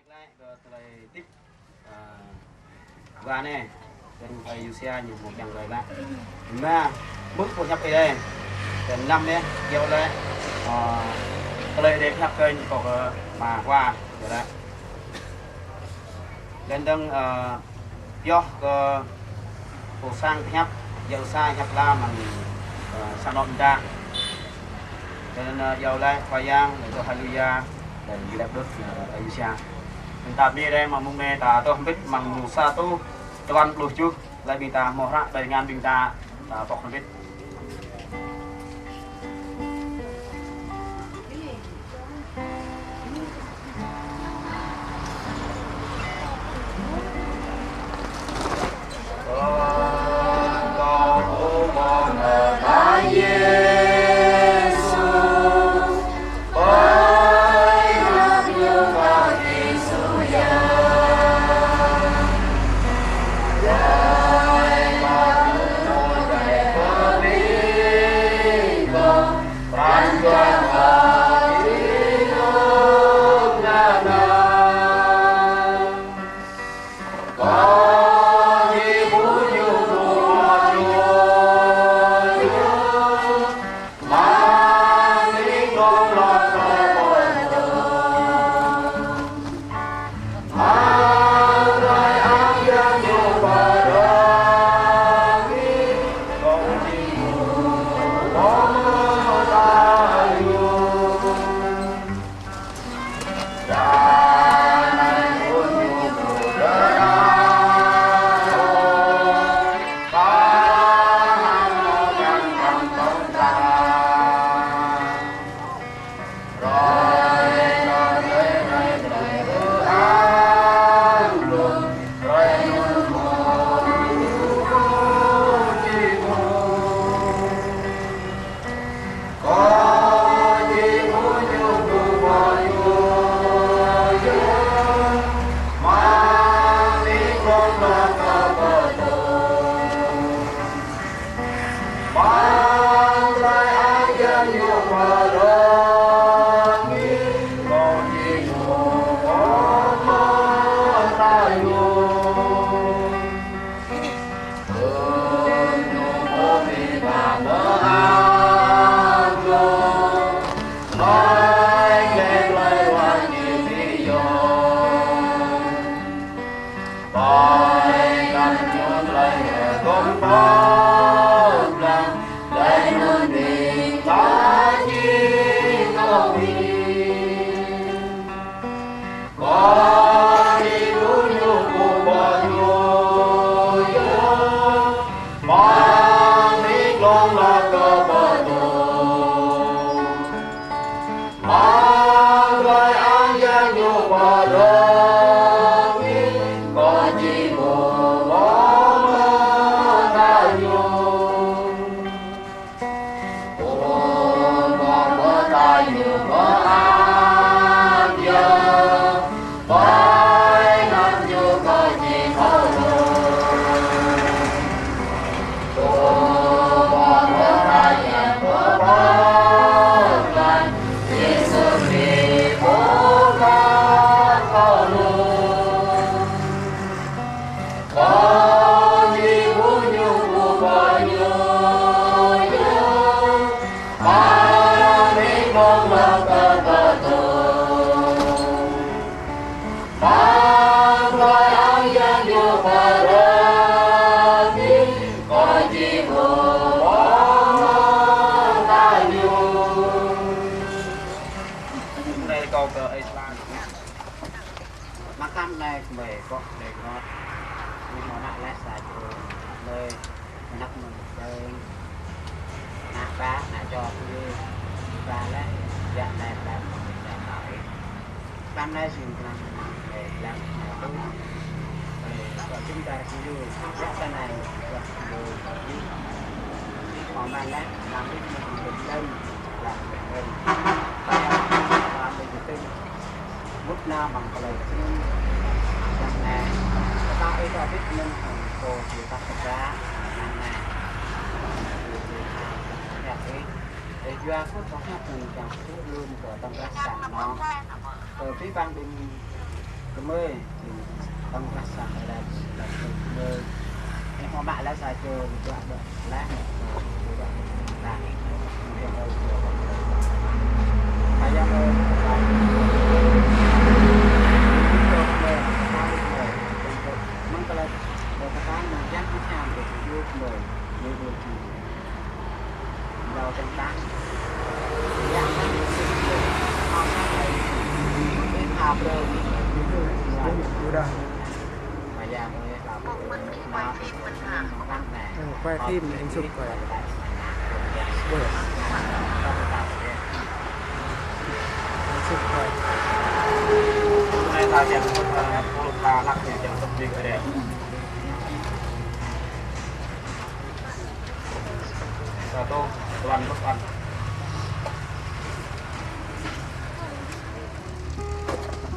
lại cái tích và này dan Ayusia như một yang lain lah. Nah, mức của nhập đây dan năm đấy, nhiều đây. Cái này để nhập kênh có mà qua rồi đấy. Lên đang do cổ sang nhập dầu sai nhập la bằng sang nọ ra. Dan dầu đây khoai yang để cho Hallelujah dan dilap đốt Ayusia. Minta dia mamungnya ta atau hampir mang satu tuan lucu lai minta mohra dengan minta pok hampir makan naik kok naik not ini mau nak les ajaเลยนักมันเลยนักปลานักจอบเลยปลาแล้วอยากได้ปลาจะหายปลาได้สิ่งนั้นเลยแล้วก็chúng ta sẽดูrất cái này và còn bạn đấy làm cái mình được lên là mình và mình tự mút na bằng cái lời rằng là ta ấy cho biết nên cô thì ta thật ra rằng là nhà ấy để doa có hạt mình chẳng số luôn của tâm ra sản nó ở phía ban bên mới thì tâm các sạc ở đây là nơi em hoa bạ lá xài chơi thì các bạn lá này là phải ra ơiมันก็เลยเราก็ต้องมายัดที่ชามเด็กยุคเลยในเวทีเราเป็นตั้งอย่างนั้นเอาหน้าไปเป็นอาบเลยดูได้พยายามเลยครับมันมีไฟที่มันห่างตั้งแต่ไฟที่มันเองสุดกว่าเบิร์ดสุดกว่าในทางอย่างคนลูกค้ารักเนี่ยจะต้องยิงไปได้satu tuan tuan